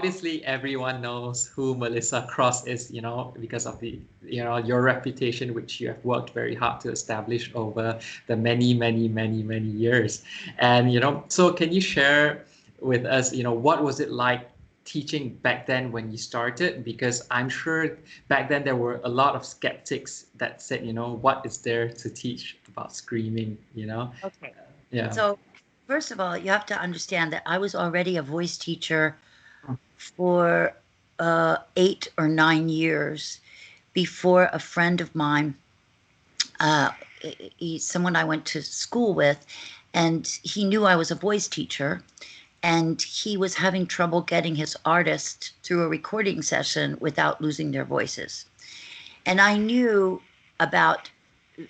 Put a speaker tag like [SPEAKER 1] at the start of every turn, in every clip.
[SPEAKER 1] obviously everyone knows who Melissa Cross is, because of your reputation, which you have worked very hard to establish over the many, many, many, many years. And, so can you share with us, what was it like teaching back then when you started? Because I'm sure back then there were a lot of skeptics that said, what is there to teach about screaming?
[SPEAKER 2] Okay.
[SPEAKER 1] Yeah.
[SPEAKER 2] So, first of all, you have to understand that I was already a voice teacher for 8 or 9 years before a friend of mine, uh, someone I went to school with, and he knew I was a voice teacher, and he was having trouble getting his artist through a recording session without losing their voices. And I knew about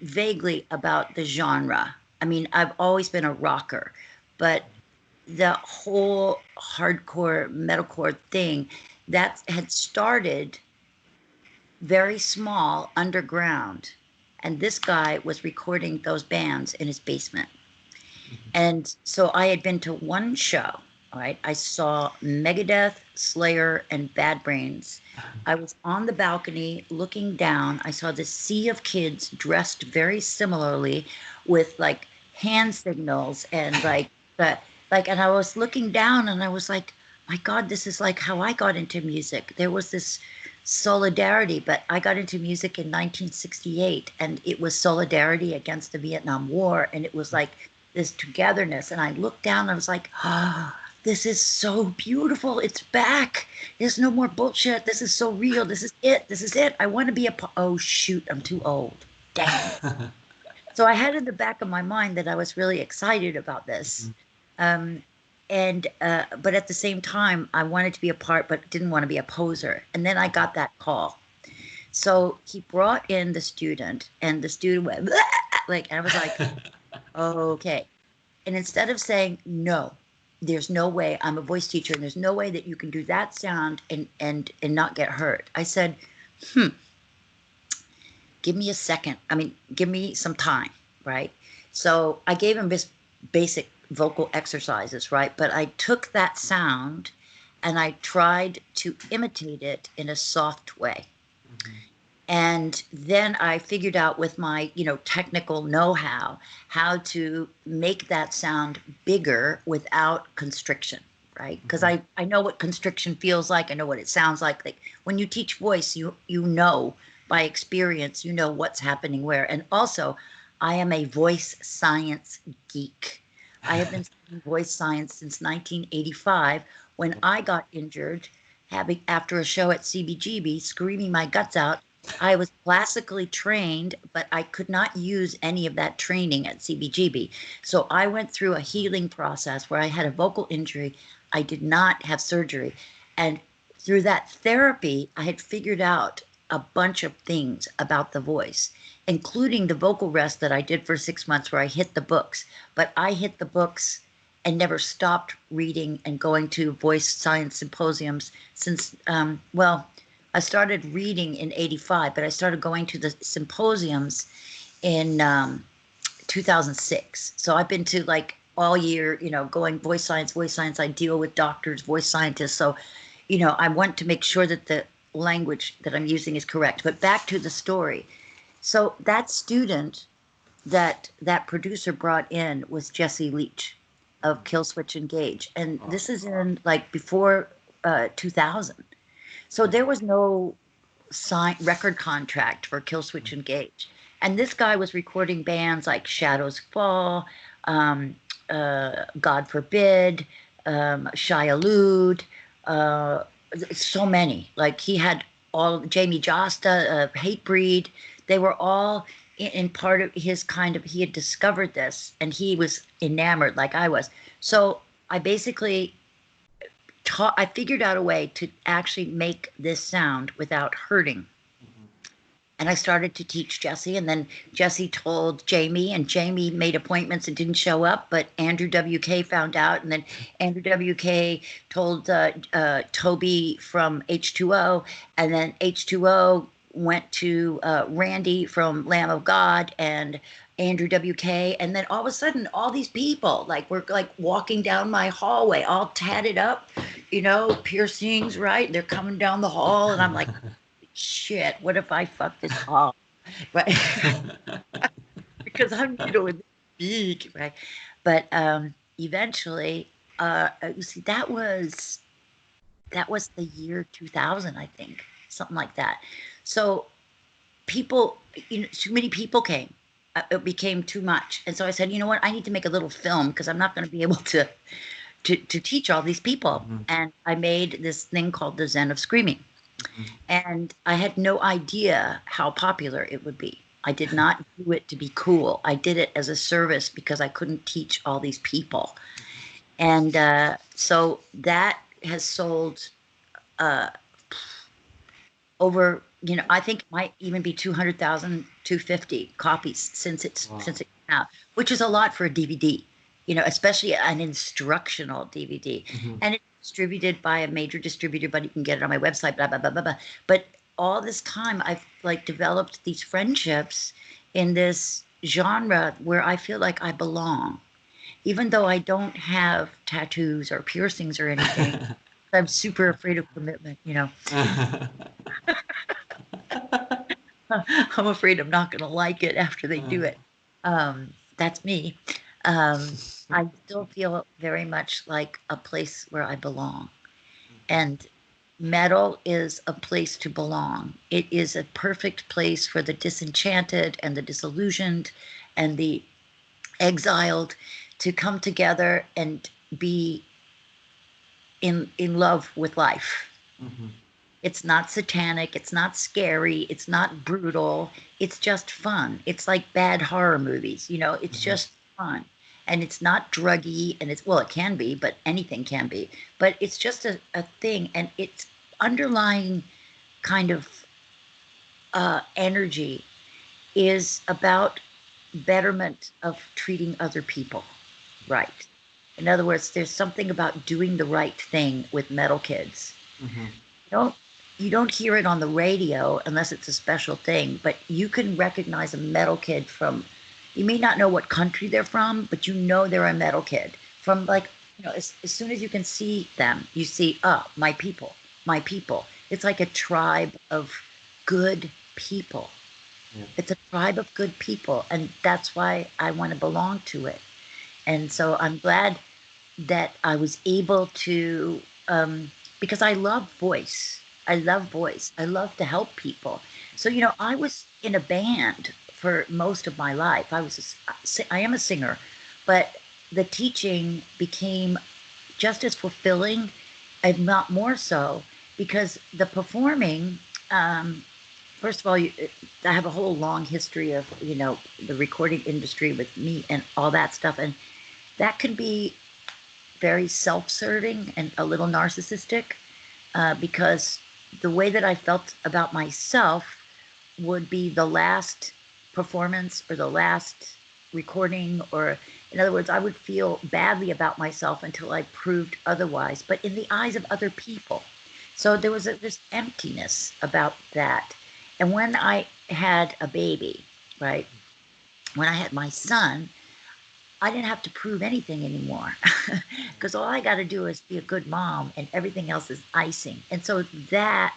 [SPEAKER 2] vaguely about the genre. I mean, I've always been a rocker, but the whole hardcore metalcore thing that had started very small underground. And this guy was recording those bands in his basement. And so I had been to one show, all right? I saw Megadeth, Slayer, and Bad Brains. I was on the balcony looking down. I saw this sea of kids dressed very similarly with like hand signals and and I was looking down and I was like, my God, this is like how I got into music. There was this solidarity, but I got into music in 1968 and it was solidarity against the Vietnam War. And it was like this togetherness. And I looked down and I was like, ah, oh, this is so beautiful. It's back. There's no more bullshit. This is so real. This is it. This is it. I want to be oh, shoot, I'm too old. Dang. So I had in the back of my mind that I was really excited about this. Um, but at the same time, I wanted to be a part, but didn't want to be a poser. And then I got that call. So he brought in the student, and the student went like, and I was like, okay. And instead of saying no, there's no way, I'm a voice teacher, and there's no way that you can do that sound and not get hurt. I said, give me a second. I mean, give me some time, right? So I gave him this basic vocal exercises, right? But I took that sound and I tried to imitate it in a soft way. And then I figured out with my, technical know-how, how to make that sound bigger without constriction, right? Because I know what constriction feels like. I know what it sounds like. Like when you teach voice, you know by experience, you know what's happening where. And also, I am a voice science geek. I have been studying voice science since 1985 when I got injured after a show at CBGB, screaming my guts out. I was classically trained, but I could not use any of that training at CBGB. So I went through a healing process where I had a vocal injury. I did not have surgery. And through that therapy, I had figured out a bunch of things about the voice, including the vocal rest that I did for 6 months where I hit the books. But I hit the books and never stopped reading and going to voice science symposiums since, I started reading in 85, but I started going to the symposiums in 2006. So I've been to like all year, going voice science. I deal with doctors, voice scientists. So, I want to make sure that the language that I'm using is correct. But back to the story. So that student that producer brought in was Jesse Leech of Killswitch Engage. And this is in like before 2000. So there was no record contract for Killswitch Engage. And this guy was recording bands like Shadows Fall, God Forbid, Shia Lude, so many. Like he had all Jamie Josta, Hatebreed. They were all in part of his he had discovered this and he was enamored like I was. So I basically I figured out a way to actually make this sound without hurting. And I started to teach Jesse, and then Jesse told Jamie, and Jamie made appointments and didn't show up, but Andrew WK found out, and then Andrew WK told Toby from H2O, and then H2O went to Randy from Lamb of God and Andrew WK, and then all of a sudden, all these people like were like walking down my hallway, all tatted up, piercings, right? They're coming down the hall, and I'm like, shit, what if I fuck this hall, right? Because I'm, big, right? But eventually, you see, that was the year 2000, I think, something like that. So people, too many people came. It became too much, and so I said, you know what? I need to make a little film because I'm not going to be able to teach all these people. And I made this thing called the Zen of Screaming, and I had no idea how popular it would be. I did not do it to be cool. I did it as a service because I couldn't teach all these people. And so that has sold over, I think it might even be 200,000, 250 copies since it came out, which is a lot for a DVD, especially an instructional DVD. And it's distributed by a major distributor, but you can get it on my website, blah, blah, blah, blah, blah. But all this time I've like developed these friendships in this genre where I feel like I belong, even though I don't have tattoos or piercings or anything. I'm super afraid of commitment, I'm afraid I'm not going to like it after they do it. That's me. I still feel very much like a place where I belong. And metal is a place to belong. It is a perfect place for the disenchanted and the disillusioned and the exiled to come together and be in love with life. It's not satanic, it's not scary, it's not brutal, it's just fun. It's like bad horror movies, it's just fun. And it's not druggy, and it can be, but anything can be. But it's just a thing, and its underlying kind of energy is about betterment of treating other people right. In other words, there's something about doing the right thing with metal kids. Don't you don't hear it on the radio unless it's a special thing, but you can recognize a metal kid from, you may not know what country they're from, but they're a metal kid from, like, as soon as you can see them, you see, my people, my people. It's like a tribe of good people. It's a tribe of good people, and that's why I want to belong to it. And so I'm glad that I was able to, because I love voice. I love voice. I love to help people. So, I was in a band for most of my life. I am a singer, but the teaching became just as fulfilling, if not more so, because the performing, first of all, I have a whole long history of, the recording industry with me and all that stuff. And that can be very self-serving and a little narcissistic, because the way that I felt about myself would be the last performance or the last recording, or in other words, I would feel badly about myself until I proved otherwise, but in the eyes of other people. So there was this emptiness about that. And when I had a baby, right, when I had my son, I didn't have to prove anything anymore, because all I got to do is be a good mom, and everything else is icing. And so that,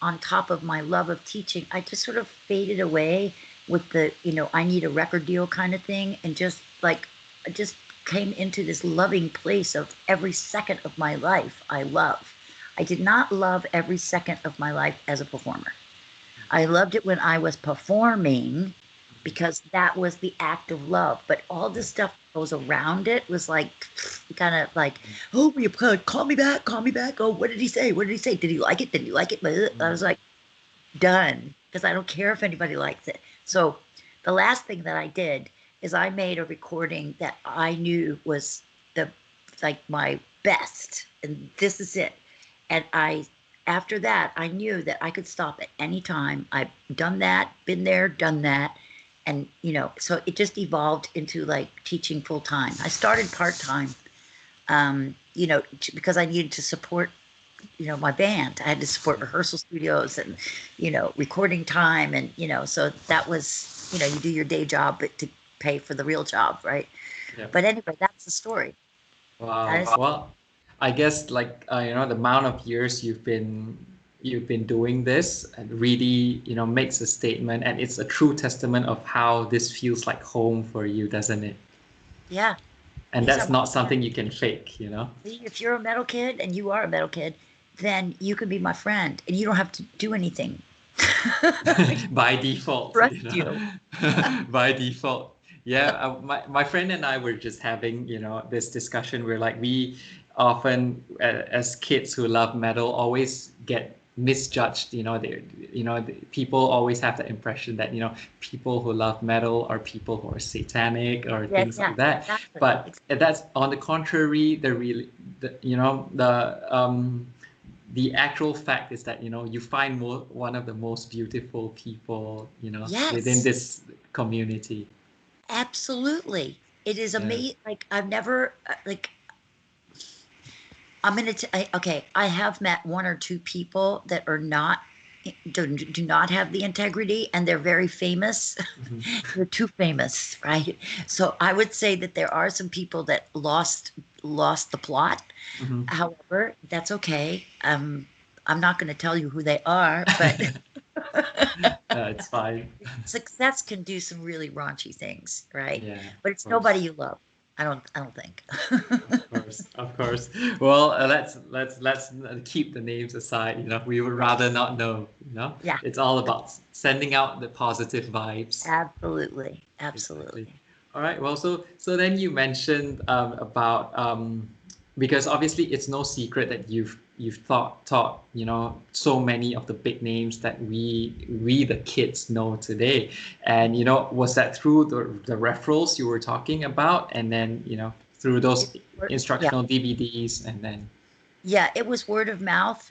[SPEAKER 2] on top of my love of teaching, I just sort of faded away with the, I need a record deal kind of thing, and just like, I just came into this loving place of every second of my life I love. I did not love every second of my life as a performer. I loved it when I was performing, because that was the act of love. But all the stuff that goes around it was like, kind of like, oh, will you call me back? Call me back. Oh, what did he say? What did he say? Did he like it? Didn't he like it? I was like, done, because I don't care if anybody likes it. So the last thing that I did is I made a recording that I knew was my best, and this is it. And after that, I knew that I could stop at any time. I've done that, been there, done that. And, so it just evolved into like teaching full time. I started part time, because I needed to support, my band. I had to support rehearsal studios and, recording time. And, so that was, you do your day job, but to pay for the real job, right?
[SPEAKER 1] Yeah.
[SPEAKER 2] But anyway, that's the story.
[SPEAKER 1] Wow. Well, I guess like the amount of years you've been doing this and really makes a statement, and it's a true testament of how this feels like home for you, doesn't it?
[SPEAKER 2] Yeah.
[SPEAKER 1] And
[SPEAKER 2] These are
[SPEAKER 1] that's not something you can fake.
[SPEAKER 2] if you're a metal kid and you are a metal kid, then you can be my friend and you don't have to do anything.
[SPEAKER 1] By default,
[SPEAKER 2] Trust you.
[SPEAKER 1] by default. Yeah, my friend and I were just having, this discussion where like we often, as kids who love metal, always get misjudged. People always have the impression that, people who love metal are people who are satanic or
[SPEAKER 2] Yeah,
[SPEAKER 1] things
[SPEAKER 2] yeah,
[SPEAKER 1] like that.
[SPEAKER 2] exactly.
[SPEAKER 1] But that's on the contrary, the actual fact is that you find one of the most beautiful people within
[SPEAKER 2] Yes,
[SPEAKER 1] this community.
[SPEAKER 2] absolutely. It is
[SPEAKER 1] Yeah.
[SPEAKER 2] amazing. Like I've never like okay, I have met one or two people that are not do not have the integrity, and they're very famous.
[SPEAKER 1] Mhm.
[SPEAKER 2] They're too famous, right? So I would say that there are some people that lost the plot.
[SPEAKER 1] Mhm.
[SPEAKER 2] However, that's okay. I'm not going to tell you who they are, but
[SPEAKER 1] It's fine.
[SPEAKER 2] success can do some really raunchy things, right?
[SPEAKER 1] Yeah,
[SPEAKER 2] But
[SPEAKER 1] of
[SPEAKER 2] it's nobody
[SPEAKER 1] course.
[SPEAKER 2] you love. I don't think.
[SPEAKER 1] Of course, of course. Well, let's keep the names aside. We would rather not know.
[SPEAKER 2] Yeah,
[SPEAKER 1] It's all about sending out the positive vibes.
[SPEAKER 2] absolutely,
[SPEAKER 1] Exactly.
[SPEAKER 2] absolutely.
[SPEAKER 1] All right. Well, so then you mentioned about because obviously it's no secret that you've taught so many of the big names that we the kids know today, and was that through the referrals you were talking about, and then through
[SPEAKER 2] It,
[SPEAKER 1] those
[SPEAKER 2] yeah,
[SPEAKER 1] instructional DVDs, and then
[SPEAKER 2] yeah. It was word of mouth,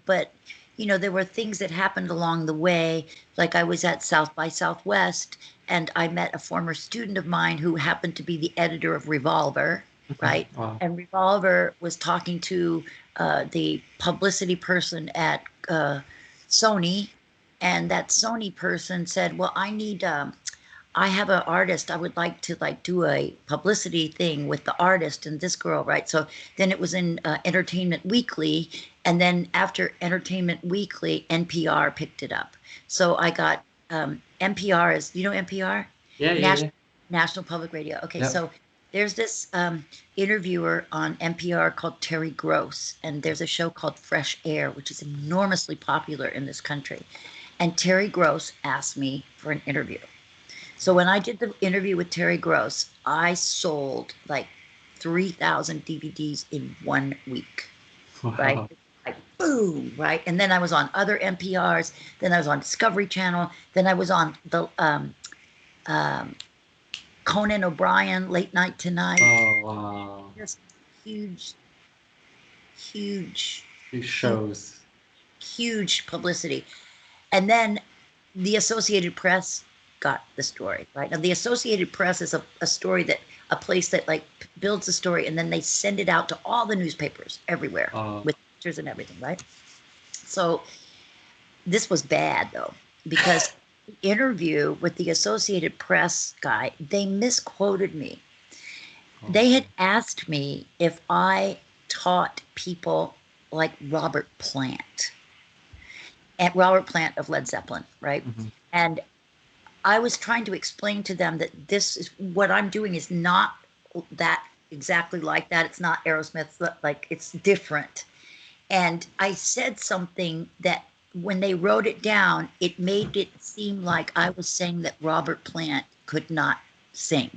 [SPEAKER 2] but there were things that happened along the way. Like I was at South by Southwest, and I met a former student of mine who happened to be the editor of Revolver, right?
[SPEAKER 1] wow.
[SPEAKER 2] And Revolver was talking to the publicity person at Sony, and that Sony person said, "Well, I have an artist. I would like to do a publicity thing with the artist and this girl, right?" So then it was in Entertainment Weekly, and then after Entertainment Weekly, NPR picked it up. So I got NPR is NPR,
[SPEAKER 1] Yeah, yeah, yeah.
[SPEAKER 2] National Public Radio. Okay,
[SPEAKER 1] Yep.
[SPEAKER 2] so there's this interviewer on NPR called Terry Gross, and there's a show called Fresh Air, which is enormously popular in this country. And Terry Gross asked me for an interview. So when I did the interview with Terry Gross, I sold like 3,000 DVDs in 1 week, right?
[SPEAKER 1] Wow.
[SPEAKER 2] Like boom, right? And then I was on other NPRs. Then I was on Discovery Channel. Then I was on the um, Conan O'Brien Late Night Tonight.
[SPEAKER 1] Oh, wow.
[SPEAKER 2] Just huge, huge,
[SPEAKER 1] These
[SPEAKER 2] huge,
[SPEAKER 1] shows.
[SPEAKER 2] huge publicity. And then the Associated Press got the story, right? Now, the Associated Press is a story a place that like builds a story and then they send it out to all the newspapers everywhere
[SPEAKER 1] Oh.
[SPEAKER 2] with pictures and everything, right? So this was bad though, because the interview with the Associated Press guy, they misquoted me.
[SPEAKER 1] Oh.
[SPEAKER 2] They had asked me if I taught people like Robert Plant, and Robert Plant of Led Zeppelin, right?
[SPEAKER 1] Mhm.
[SPEAKER 2] And I was trying to explain to them that this is what I'm doing is not that exactly like that. It's not Aerosmith, like it's different. And I said something that when they wrote it down, it made it seem like I was saying that Robert Plant could not sing.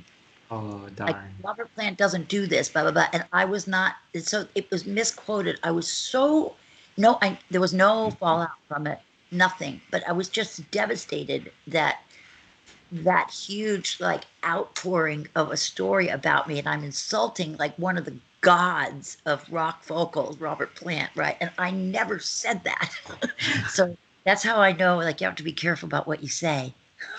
[SPEAKER 1] Oh,
[SPEAKER 2] Like
[SPEAKER 1] darn.
[SPEAKER 2] Robert Plant doesn't do this, blah blah blah. And I was not. So it was misquoted. I was so no. There was no fallout from it. Nothing. But I was just devastated that that huge like outpouring of a story about me, and I'm insulting like one of the gods of rock vocals, Robert Plant, right? And I never said that. So that's how I know like you have to be careful about what you say.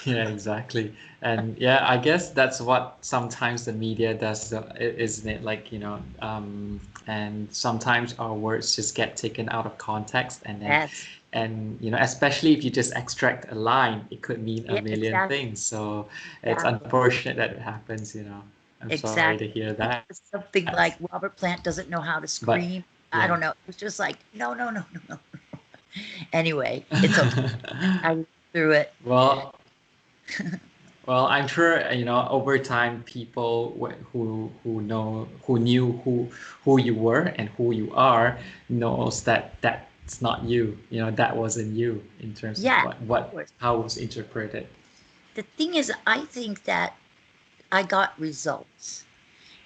[SPEAKER 1] Yeah, exactly. And yeah, I guess that's what sometimes the media does, isn't it? Like, and sometimes our words just get taken out of context,
[SPEAKER 2] That's
[SPEAKER 1] and especially if you just extract a line, it could mean a
[SPEAKER 2] it.
[SPEAKER 1] million
[SPEAKER 2] Exactly.
[SPEAKER 1] things. So it's
[SPEAKER 2] Exactly.
[SPEAKER 1] unfortunate that it happens. I'm sorry to
[SPEAKER 2] Exactly.
[SPEAKER 1] hear
[SPEAKER 2] It
[SPEAKER 1] that.
[SPEAKER 2] was something like Robert Plant doesn't know how to
[SPEAKER 1] But
[SPEAKER 2] scream. I
[SPEAKER 1] yeah.
[SPEAKER 2] don't know. It was just like, no, no, no, no, no. Anyway, it's okay. I went through it.
[SPEAKER 1] Well, well, I'm sure over time people who knew who you were and who you are knows that that's not you. That wasn't you in terms of
[SPEAKER 2] Yeah, of
[SPEAKER 1] what
[SPEAKER 2] course.
[SPEAKER 1] how it was interpreted.
[SPEAKER 2] The thing is, I think that I got results.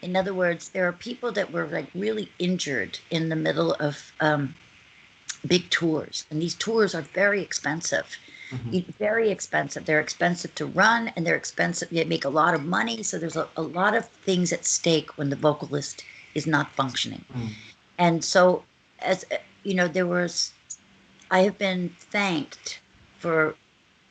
[SPEAKER 2] In other words, there are people that were like really injured in the middle of big tours, and these tours are very expensive.
[SPEAKER 1] Hmm.
[SPEAKER 2] Very expensive. They're expensive to run, and they're expensive. They make a lot of money, so there's a lot of things at stake when the vocalist is not functioning.
[SPEAKER 1] Mm.
[SPEAKER 2] And so, as there was. I have been thanked for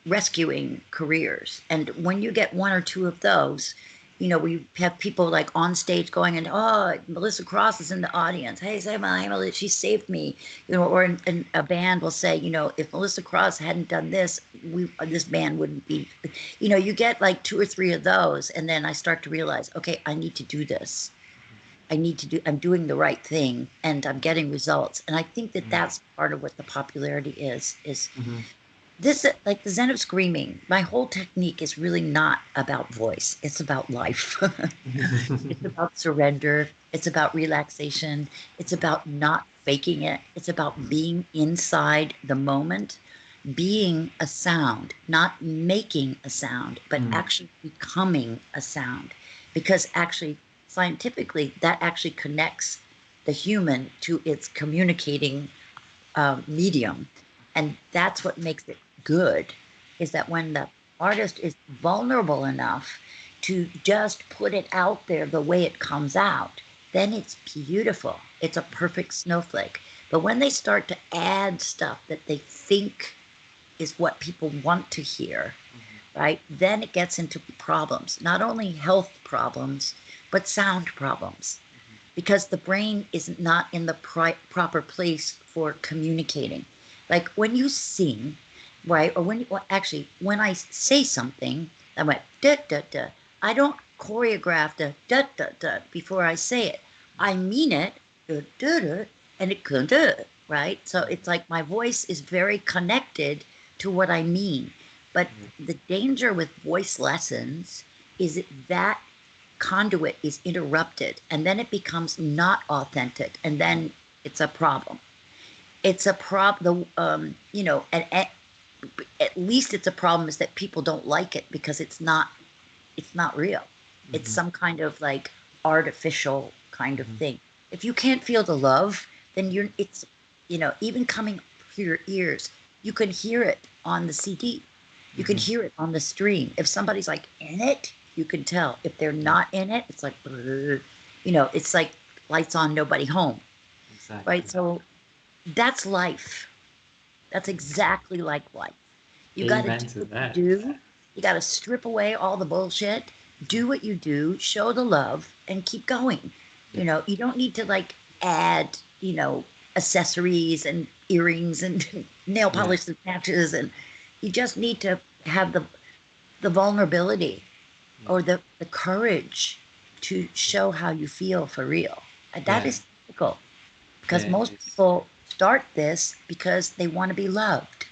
[SPEAKER 2] rescuing careers. And when you get one or two of those, we have people like on stage going and, oh, Melissa Cross is in the audience. Hey, say my Melissa, she saved me. Or a band will say, if Melissa Cross hadn't done this, this band wouldn't be. You get like two or three of those, and then I start to realize, okay, I need to do this. I'm doing the right thing, and I'm getting results. And I think that that's part of what the popularity is
[SPEAKER 1] Mm-hmm.
[SPEAKER 2] this, like the Zen of Screaming. My whole technique is really not about voice. It's about life. It's about surrender. It's about relaxation. It's about not faking it. It's about being inside the moment, being a sound, not making a sound, but
[SPEAKER 1] Mm.
[SPEAKER 2] actually becoming a sound. Because actually, scientifically, that actually connects the human to its communicating medium. And that's what makes it good, is that when the artist is vulnerable enough to just put it out there the way it comes out, then it's beautiful. It's a perfect snowflake. But when they start to add stuff that they think is what people want to hear, right? Then it gets into problems, not only health problems, but sound problems, because the brain is not in the proper place for communicating. Like when you sing, right? Or actually, when I say something, I went da da da. I don't choreograph the da da da before I say it. I mean it, da da da, and it can da, right? So it's like my voice is very connected to what I mean. But the danger with voice lessons is that conduit is interrupted, and then it becomes not authentic, and then it's a problem. It's a problem. And at least it's a problem is that people don't like it because it's not real. It's
[SPEAKER 1] Mm-hmm.
[SPEAKER 2] some kind of like artificial kind of
[SPEAKER 1] Mm-hmm.
[SPEAKER 2] thing. If you can't feel the love, then it's even coming through your ears, you can hear it on the CD. You can
[SPEAKER 1] Mm-hmm.
[SPEAKER 2] hear it on the stream. If somebody's like in it, you can tell. If they're
[SPEAKER 1] Yeah,
[SPEAKER 2] not in it, it's like, it's like lights on, nobody home, right?
[SPEAKER 1] exactly.
[SPEAKER 2] So that's life. That's exactly like life. You got to
[SPEAKER 1] Amen
[SPEAKER 2] do
[SPEAKER 1] to
[SPEAKER 2] what you
[SPEAKER 1] that.
[SPEAKER 2] do. You got to strip away all the bullshit, do what you do, show the love, and keep going.
[SPEAKER 1] Yeah.
[SPEAKER 2] You don't need to like add, accessories and earrings and nail
[SPEAKER 1] Yeah.
[SPEAKER 2] polish and patches, and you just need to have the vulnerability
[SPEAKER 1] Yeah.
[SPEAKER 2] or the courage to show how you feel for real. And that
[SPEAKER 1] Yeah.
[SPEAKER 2] is difficult
[SPEAKER 1] Yeah.
[SPEAKER 2] because
[SPEAKER 1] It
[SPEAKER 2] most
[SPEAKER 1] is.
[SPEAKER 2] people start this because they want to be loved.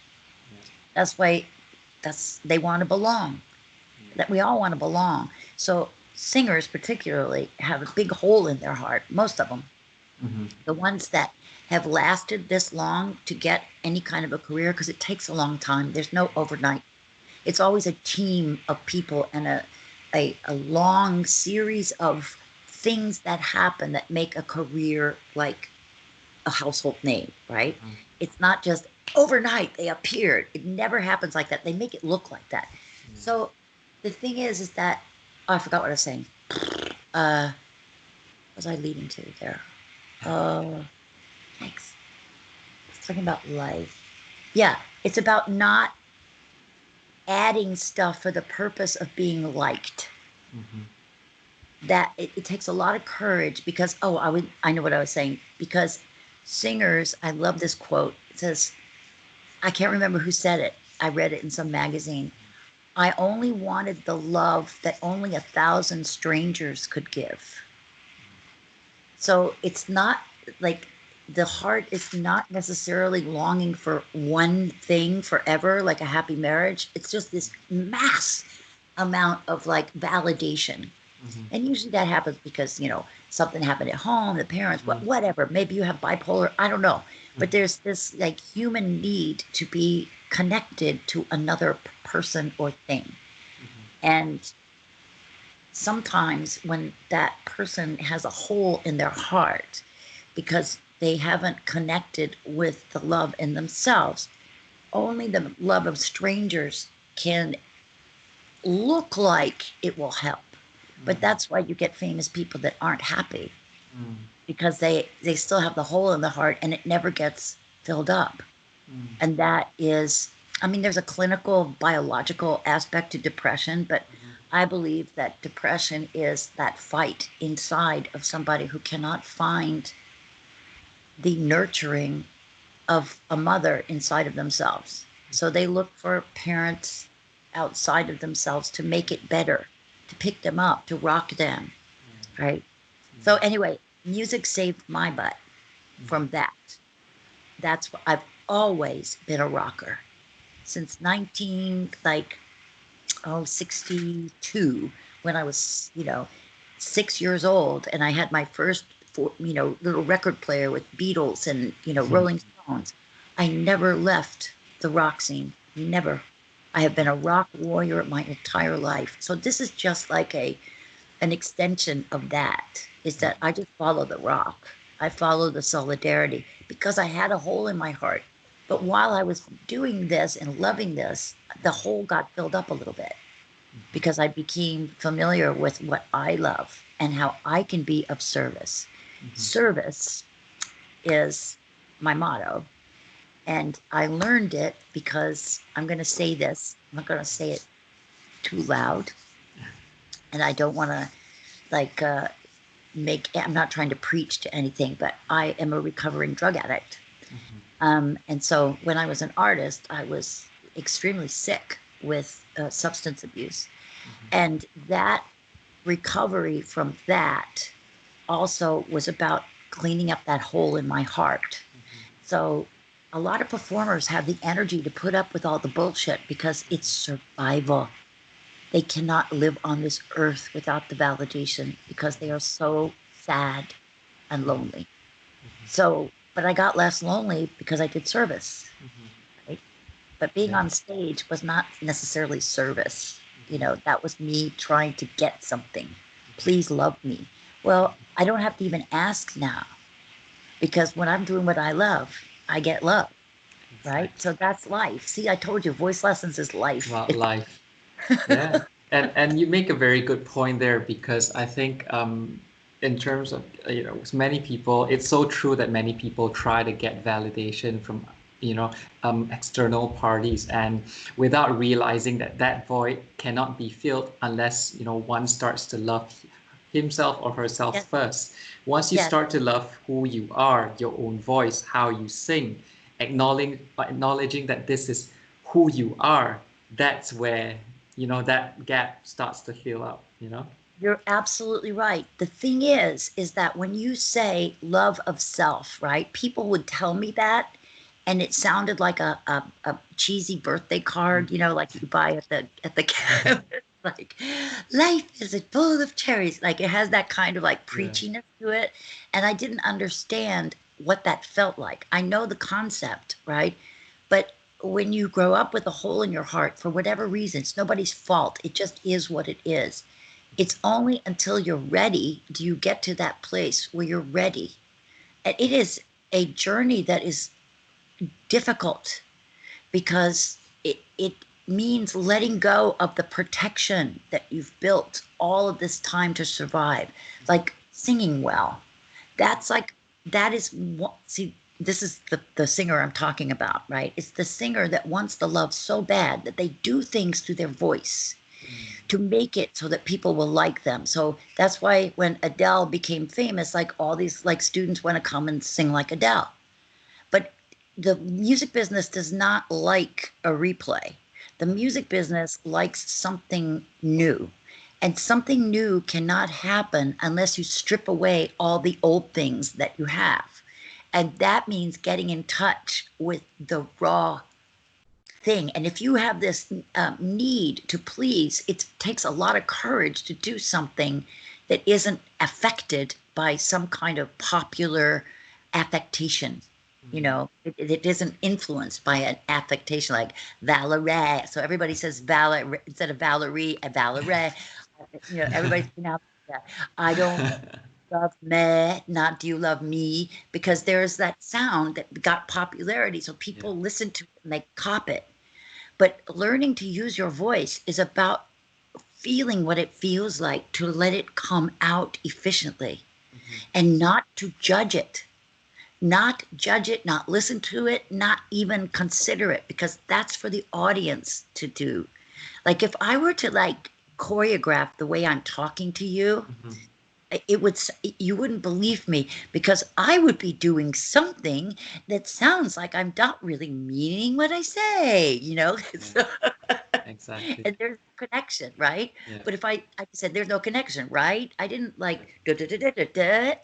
[SPEAKER 1] Yeah.
[SPEAKER 2] That's why they want to belong.
[SPEAKER 1] Yeah.
[SPEAKER 2] That we all want to belong. So singers particularly have a big hole in their heart, most of them.
[SPEAKER 1] Mm-hmm.
[SPEAKER 2] The ones that have lasted this long to get any kind of a career, because it takes a long time. There's no overnight. It's always a team of people and a long series of things that happen that make a career like a household name, right?
[SPEAKER 1] Mm-hmm.
[SPEAKER 2] It's not just overnight they appeared. It never happens like that. They make it look like that.
[SPEAKER 1] Yeah.
[SPEAKER 2] So the thing is that, oh, I forgot what I was saying. What was I leading to there? Oh, thanks. It's talking about life. Yeah, it's about not adding stuff for the purpose of being liked.
[SPEAKER 1] Mm-hmm.
[SPEAKER 2] that it takes a lot of courage because I know what I was saying, because singers, I love this quote. It says, I can't remember who said it. I read it in some magazine. I only wanted the love that only 1,000 strangers could give. So it's not like the heart is not necessarily longing for one thing forever, like a happy marriage. It's just this mass amount of like validation.
[SPEAKER 1] Mm-hmm.
[SPEAKER 2] And usually that happens because, something happened at home, the parents,
[SPEAKER 1] Mm-hmm.
[SPEAKER 2] whatever. Maybe you have bipolar, I don't know. But
[SPEAKER 1] Mm-hmm.
[SPEAKER 2] there's this like human need to be connected to another person or thing. And sometimes when that person has a hole in their heart because they haven't connected with the love in themselves, only the love of strangers can look like it will help. But
[SPEAKER 1] Mm-hmm.
[SPEAKER 2] that's why you get famous people that aren't happy,
[SPEAKER 1] Mm-hmm.
[SPEAKER 2] because they still have the hole in the heart and it never gets filled up. And that is, I mean, there's a clinical biological aspect to depression, but I believe that depression is that fight inside of somebody who cannot find the nurturing of a mother inside of themselves. So they look for parents outside of themselves to make it better, to pick them up, to rock them, right? So anyway, music saved my butt from that. That's what I've always been a rocker since 62, when I was, 6 years old, and I had my first, little record player with Beatles and,
[SPEAKER 1] Mm-hmm.
[SPEAKER 2] Rolling Stones. I never left the rock scene. Never. I have been a rock warrior my entire life. So this is just like an extension of that, is that I just follow the rock. I follow the solidarity because I had a hole in my heart. But while I was doing this and loving this, the hole got filled up a little bit because I became familiar with what I love and how I can be of service. Service is my motto. And I learned it because I'm going to say this, I'm not going to say it too loud. And I don't want to like I'm not trying to preach to anything, but I am a recovering drug addict. And so when I was an artist, I was extremely sick with substance abuse. And that recovery from that also was about cleaning up that hole in my heart. So a lot of performers have the energy to put up with all the bullshit because it's survival. They cannot live on this earth without the validation because they are so sad and lonely. So, but I got less lonely because I did service, right? But being
[SPEAKER 1] Yeah.
[SPEAKER 2] on stage was not necessarily service. That was me trying to get something. Please love me. Well, I don't have to even ask now because when I'm doing what I love, I get love, right?
[SPEAKER 1] Exactly.
[SPEAKER 2] So that's life. See, I told you, voice lessons is life.
[SPEAKER 1] About life. Yeah, and you make a very good point there because I think in terms of many people, it's so true that many people try to get validation from external parties, and without realizing that that void cannot be filled unless one starts to love himself or herself
[SPEAKER 2] Yes,
[SPEAKER 1] first. Once you
[SPEAKER 2] yes,
[SPEAKER 1] start to love who you are, your own voice, how you sing, acknowledging that this is who you are, that's where that gap starts to fill up.
[SPEAKER 2] you're absolutely right. The thing is that when you say love of self, right? People would tell me that, and it sounded like a cheesy birthday card, like you buy at the cafe. Like, life is full of cherries. Like it has that kind of like
[SPEAKER 1] Yeah.
[SPEAKER 2] preachiness to it. And I didn't understand what that felt like. I know the concept, right? But when you grow up with a hole in your heart, for whatever reason, it's nobody's fault. It just is what it is. It's only until you're ready do you get to that place where you're ready. And it is a journey that is difficult because it means letting go of the protection that you've built all of this time to survive, like singing well. That's like, that is what, see, this is the singer I'm talking about, right? It's the singer that wants the love so bad that they do things to their voice to make it so that people will like them. So that's why when Adele became famous, like all these like students want to come and sing like Adele. But the music business does not like a replay. The music business likes something new. And something new cannot happen unless you strip away all the old things that you have. And that means getting in touch with the raw thing. And if you have this need to please, it takes a lot of courage to do something that isn't affected by some kind of popular affectation. You know, it isn't influenced by an affectation like Valerie. So everybody says Valerie instead of Valerie, a Valerie. You know, everybody's pronouncing that. I don't love me, not do you love me, because there's that sound that got popularity. So people listen to it and they cop it. But learning to use your voice is about feeling what it feels like to let it come out efficiently and not to judge it. Not judge it, not listen to it, not even consider it, because that's for the audience to do. Like if I were to like choreograph the way I'm talking to you, it would, you wouldn't believe me, because I would be doing something that sounds like I'm not really meaning what I say, you know?
[SPEAKER 1] Exactly.
[SPEAKER 2] And there's no connection, right?
[SPEAKER 1] Yeah.
[SPEAKER 2] But if I said there's no connection, right? I didn't like da da da da da da,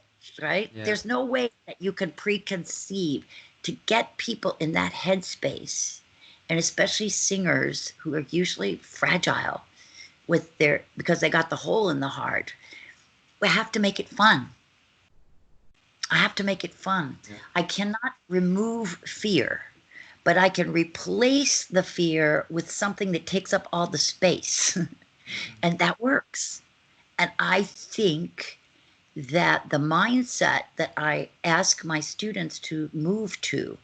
[SPEAKER 2] right?
[SPEAKER 1] Yeah.
[SPEAKER 2] There's no way that you can preconceive to get people in that headspace, and especially singers who are usually fragile with their, because they got the hole in the heart. We have to make it fun. I have to make it fun.
[SPEAKER 1] Yeah.
[SPEAKER 2] I cannot remove fear, but I can replace the fear with something that takes up all the space. And that works. And I think that the mindset that I ask my students to move to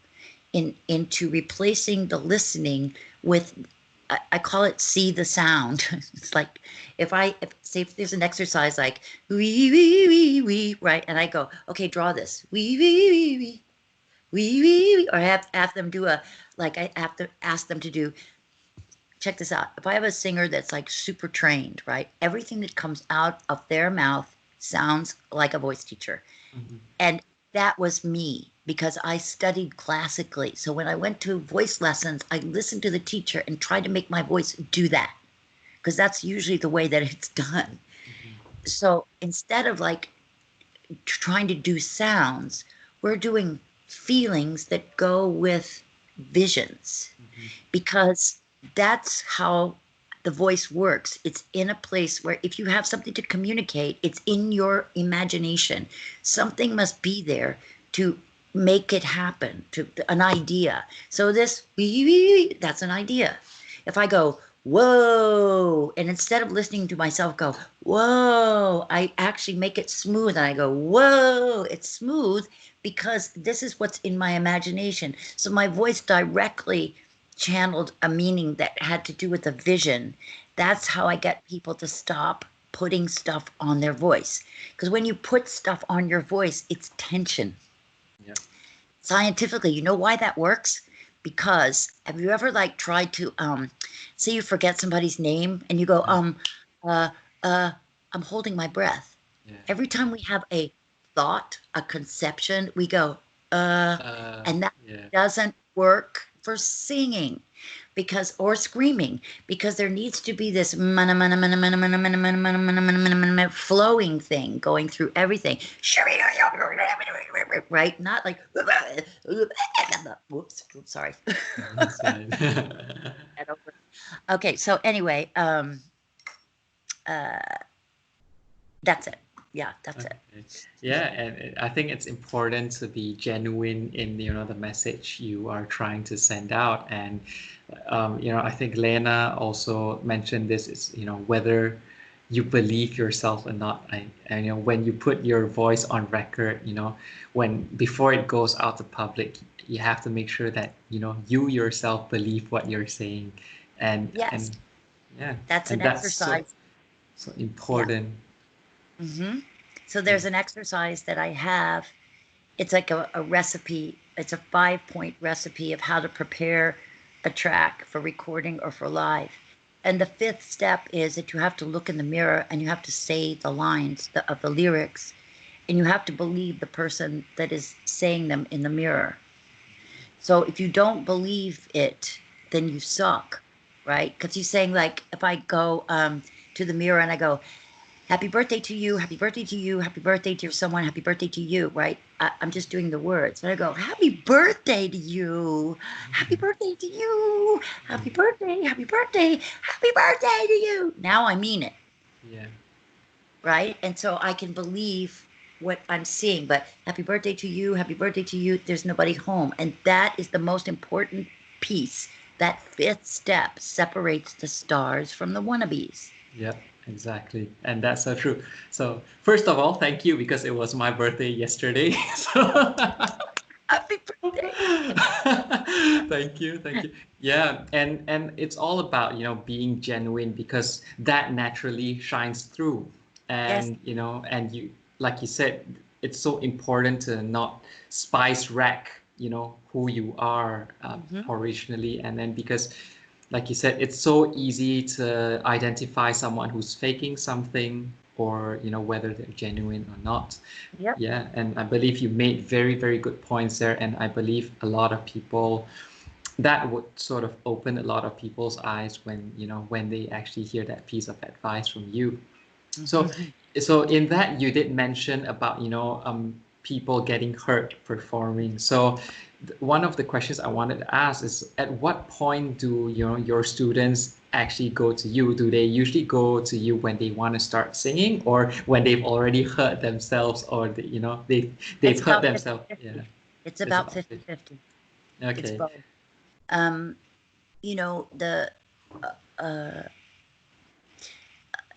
[SPEAKER 2] into replacing the listening with, I call it see the sound. It's like if say if there's an exercise like wee, right, and I go, okay, draw this wee, or have them do a, like I have to ask them to do. Check this out. If I have a singer that's like super trained, right, everything that comes out of their mouth sounds like a voice teacher. And that was me because I studied classically. So when I went to voice lessons, I listened to the teacher and tried to make my voice do that, because that's usually the way that it's done. So instead of like trying to do sounds, we're doing feelings that go with visions, because that's how the voice works. It's in a place where if you have something to communicate, it's in your imagination. Something must be there to make it happen, to an idea. So this, that's an idea. If I go, whoa, and instead of listening to myself go, whoa, I actually make it smooth and I go, whoa, it's smooth because this is what's in my imagination. So my voice directly channeled a meaning that had to do with a vision. That's how I get people to stop putting stuff on their voice. Because when you put stuff on your voice, it's tension.
[SPEAKER 1] Yeah.
[SPEAKER 2] Scientifically, you know why that works? Because have you ever like tried to say you forget somebody's name and you go uh I'm holding my breath.
[SPEAKER 1] Yeah.
[SPEAKER 2] Every time we have a thought, a conception, we go and that doesn't work for singing, because, or screaming, because there needs to be this flowing thing going through everything, right? Not like whoops, sorry.
[SPEAKER 1] That's fine.
[SPEAKER 2] Okay, so anyway, that's it. Yeah, that's it.
[SPEAKER 1] Yeah, and I think it's important to be genuine in the message you are trying to send out. And I think Lena also mentioned this is whether you believe yourself or not. And when you put your voice on record, when before it goes out to public, you have to make sure that you yourself believe what you're saying. And
[SPEAKER 2] yes,
[SPEAKER 1] and yeah,
[SPEAKER 2] that's
[SPEAKER 1] and
[SPEAKER 2] an
[SPEAKER 1] that's
[SPEAKER 2] exercise.
[SPEAKER 1] so important.
[SPEAKER 2] Yeah. So there's an exercise that I have. It's like a recipe. It's a 5-point recipe of how to prepare a track for recording or for live. And the fifth step is that you have to look in the mirror and you have to say the lines of the lyrics, and you have to believe the person that is saying them in the mirror. So if you don't believe it, then you suck, right? Because you're saying, like, if I go to the mirror and I go, happy birthday to you, happy birthday to you, happy birthday to someone, happy birthday to you, right? I'm just doing the words. And I go, happy birthday to you, happy birthday to you, happy birthday, happy birthday, happy birthday to you. Now I mean it,
[SPEAKER 1] Yeah.
[SPEAKER 2] right? And so I can believe what I'm seeing. But happy birthday to you, happy birthday to you, there's nobody home. And that is the most important piece. That fifth step separates the stars from the wannabes.
[SPEAKER 1] Yep, exactly. And that's so true. So first of all, thank you because it was my birthday yesterday. So
[SPEAKER 2] Happy birthday.
[SPEAKER 1] thank you, thank you. Yeah, and it's all about, being genuine because that naturally shines through.
[SPEAKER 2] Yes.
[SPEAKER 1] And, and you, like you said, it's so important to not spice rack, who you are
[SPEAKER 2] Mm-hmm.
[SPEAKER 1] originally. And then because like you said, it's so easy to identify someone who's faking something or, whether they're genuine or not.
[SPEAKER 2] Yep.
[SPEAKER 1] Yeah, and I believe you made very, very good points there. And I believe a lot of people, that would sort of open a lot of people's eyes when, when they actually hear that piece of advice from you. So,
[SPEAKER 2] Mm-hmm.
[SPEAKER 1] so in that you did mention about, people getting hurt performing. So one of the questions I wanted to ask is, at what point do, your students actually go to you? Do they usually go to you when they want to start singing, or when they've already hurt themselves, or they've
[SPEAKER 2] It's
[SPEAKER 1] hurt
[SPEAKER 2] about
[SPEAKER 1] themselves? Yeah,
[SPEAKER 2] 50-50. It's
[SPEAKER 1] it's
[SPEAKER 2] about
[SPEAKER 1] about
[SPEAKER 2] 50-50. It's
[SPEAKER 1] okay.
[SPEAKER 2] both. Um, the uh,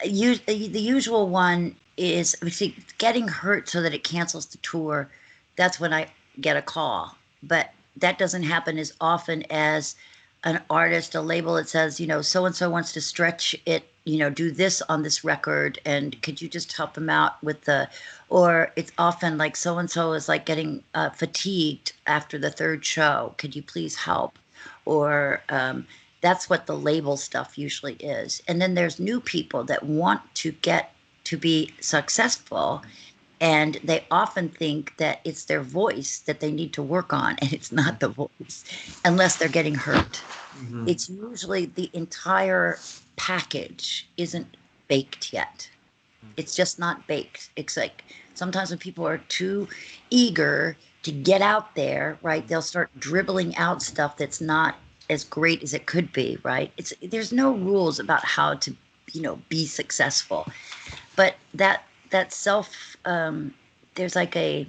[SPEAKER 2] the usual one is, see, getting hurt so that it cancels the tour. That's when I get a call, but that doesn't happen as often as an artist, a label that says, so and so wants to stretch it, do this on this record, and could you just help them out with the, or it's often like so and so is like getting fatigued after the third show. Could you please help? Or that's what the label stuff usually is. And then there's new people that want to get to be successful, and they often think that it's their voice that they need to work on, and it's not the voice unless they're getting hurt.
[SPEAKER 1] Hmm.
[SPEAKER 2] It's usually the entire package isn't baked yet. It's just not baked. It's like sometimes when people are too eager to get out there, right, they'll start dribbling out stuff that's not as great as it could be, right? There's no rules about how to, be successful. But that self there's like a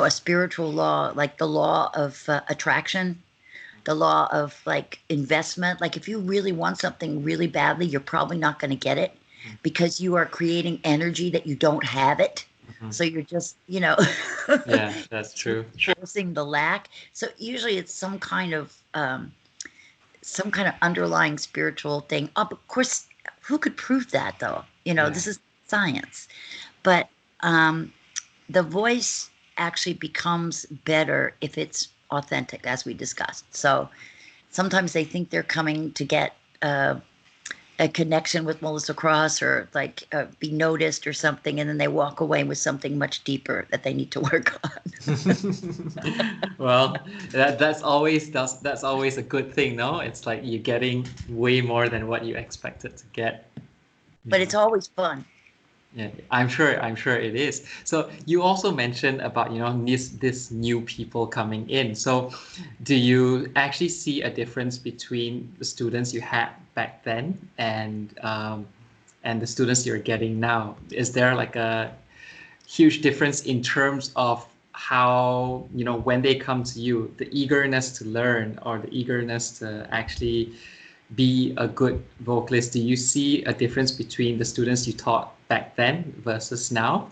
[SPEAKER 2] spiritual law, like the law of attraction, the law of like investment. Like if you really want something really badly, you're probably not going to get it because you are creating energy that you don't have it.
[SPEAKER 1] Hmm.
[SPEAKER 2] So you're just,
[SPEAKER 1] Yeah, that's true.
[SPEAKER 2] forcing the lack. So usually it's some kind of underlying spiritual thing. Of course, who could prove that though?
[SPEAKER 1] Yeah.
[SPEAKER 2] This is science. But um, the voice actually becomes better if it's authentic, as we discussed. So sometimes they think they're coming to get a connection with Melissa Cross or like be noticed or something, and then they walk away with something much deeper that they need to work on.
[SPEAKER 1] Well, that's always a good thing, no? It's like you're getting way more than what you expected to get.
[SPEAKER 2] But
[SPEAKER 1] Yeah.
[SPEAKER 2] it's always fun.
[SPEAKER 1] Yeah, I'm sure it is. So you also mentioned about, this new people coming in. So do you actually see a difference between the students you had back then and the students you're getting now? Is there like a huge difference in terms of how, when they come to you, the eagerness to learn or the eagerness to actually be a good vocalist? Do you see a difference between the students you taught back then versus now?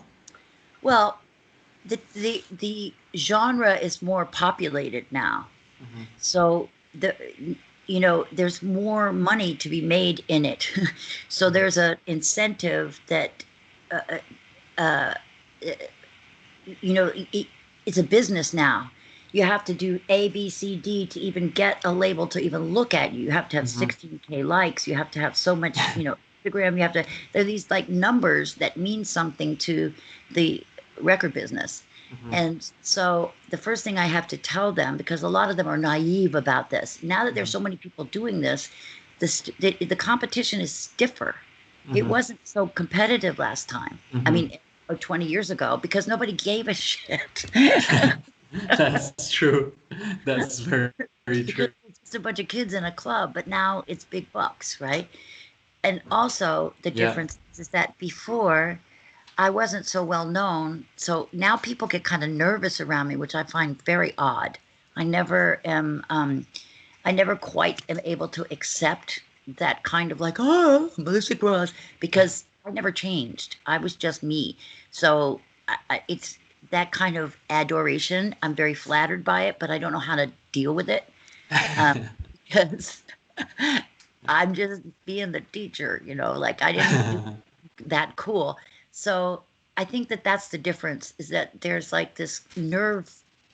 [SPEAKER 2] Well, the genre is more populated now.
[SPEAKER 1] Hmm.
[SPEAKER 2] So there's more money to be made in it. So there's an incentive that uh, uh, uh, it's a business now. you have to do A, B, C, D to even get a label to even look at you. You have to have
[SPEAKER 1] Mm-hmm.
[SPEAKER 2] 16K likes. You have to have so much, Instagram. You have to, there are these like numbers that mean something to the record business.
[SPEAKER 1] Mm-hmm.
[SPEAKER 2] And so the first thing I have to tell them, because a lot of them are naive about this, now that there's so many people doing this, the competition is stiffer. It
[SPEAKER 1] Mm-hmm.
[SPEAKER 2] wasn't so competitive last time. I
[SPEAKER 1] Mm-hmm.
[SPEAKER 2] mean, or 20 years ago, because nobody gave a shit.
[SPEAKER 1] That's true. That's very true.
[SPEAKER 2] Because it's just a bunch of kids in a club, but now it's big bucks, right? And also the
[SPEAKER 1] Yeah.
[SPEAKER 2] difference is that before I wasn't so well known, so now people get kind of nervous around me, which I find very odd. I never am. I never quite am able to accept that kind of like, oh, Melissa Cross, because I never changed. I was just me. So it's that kind of adoration. I'm very flattered by it, but I don't know how to deal with it because I'm just being the teacher, like I didn't do that cool. So I think that that's the difference is that there's like this nerve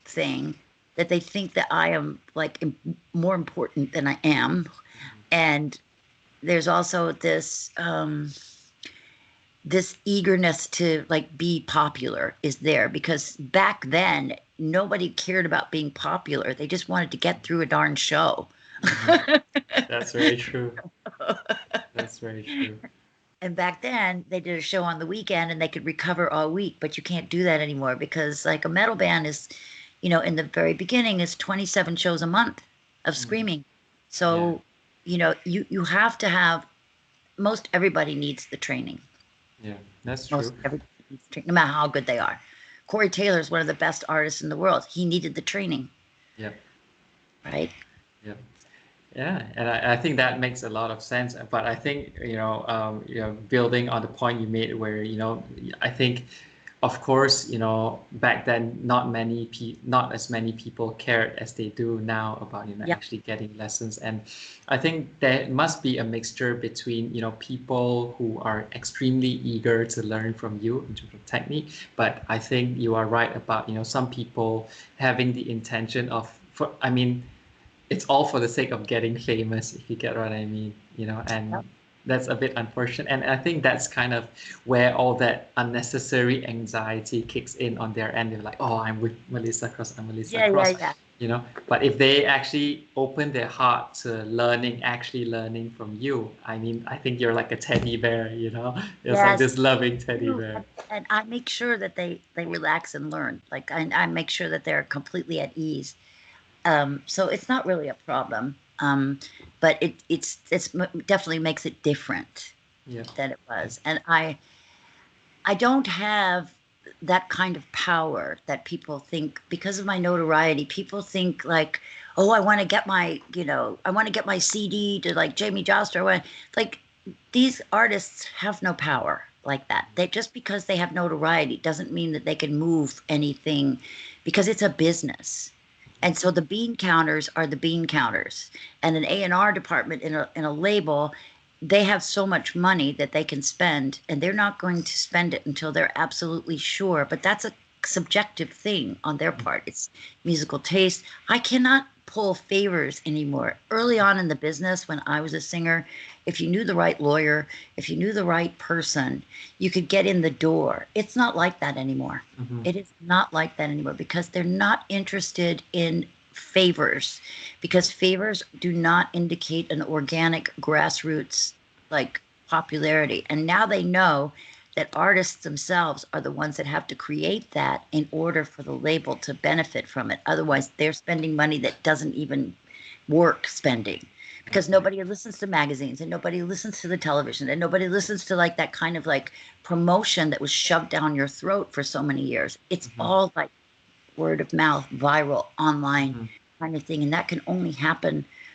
[SPEAKER 2] thing that they think that I am like more important than I am. And there's also this eagerness to like be popular is there because back then nobody cared about being popular. They just wanted to get through a darn show.
[SPEAKER 1] Mhm. That's very true. That's very true.
[SPEAKER 2] And back then, they did a show on the weekend and they could recover all week, but you can't do that anymore because, like, a metal band is, in the very beginning, is 27 shows a month of
[SPEAKER 1] Mhm.
[SPEAKER 2] screaming.
[SPEAKER 1] Yeah.
[SPEAKER 2] So, you have to have most everybody needs the training.
[SPEAKER 1] Yeah. That's
[SPEAKER 2] Most
[SPEAKER 1] true.
[SPEAKER 2] everybody needs the training, no matter how good they are. Corey Taylor is one of the best artists in the world. He needed the training,
[SPEAKER 1] Yeah.
[SPEAKER 2] right?
[SPEAKER 1] Yeah. Yeah, and I think that makes a lot of sense. But I think, building on the point you made where, I think, of course, back then, not as many people cared as they do now about,
[SPEAKER 2] Yep.
[SPEAKER 1] actually getting lessons. And I think there must be a mixture between, people who are extremely eager to learn from you in terms of technique. But I think you are right about, some people having the intention of, I mean, it's all for the sake of getting famous, if you get what I mean,
[SPEAKER 2] Yep.
[SPEAKER 1] and that's a bit unfortunate. And I think that's kind of where all that unnecessary anxiety kicks in on their end. They're like, oh, I'm with Melissa Cross, I'm Melissa
[SPEAKER 2] Yeah, yeah,
[SPEAKER 1] Cross,
[SPEAKER 2] yeah.
[SPEAKER 1] But if they actually open their heart to actually learning from you, I mean, I think you're like a teddy bear, It's like
[SPEAKER 2] Yes.
[SPEAKER 1] this loving teddy
[SPEAKER 2] True.
[SPEAKER 1] bear.
[SPEAKER 2] And I make sure that they relax and learn. Like I make sure that they're completely at ease. So it's not really a problem. But definitely makes it different
[SPEAKER 1] Yeah.
[SPEAKER 2] than it was. And I don't have that kind of power that people think because of my notoriety. People think like, oh, I want to get my CD to like Jamie Joster. Like these artists have no power like that. They just because they have notoriety doesn't mean that they can move anything because it's a business. And so the bean counters are the bean counters, and an A&R department in a label, they have so much money that they can spend, and they're not going to spend it until they're absolutely sure. But that's a subjective thing on their part. It's musical taste. I cannot pull favors anymore. Early on in the business, when I was a singer, if you knew the right lawyer, if you knew the right person, you could get in the door. It's not like that anymore.
[SPEAKER 1] Hmm.
[SPEAKER 2] It is not like that anymore because they're not interested in favors because favors do not indicate an organic grassroots like popularity. And now they know that artists themselves are the ones that have to create that in order for the label to benefit from it. Otherwise, they're spending money that doesn't even work spending because
[SPEAKER 1] Okay.
[SPEAKER 2] nobody listens to magazines and nobody listens to the television and nobody listens to like that kind of like promotion that was shoved down your throat for so many years. It's
[SPEAKER 1] Hmm.
[SPEAKER 2] all like word of mouth, viral, online
[SPEAKER 1] Hmm.
[SPEAKER 2] kind of thing. And that can only happen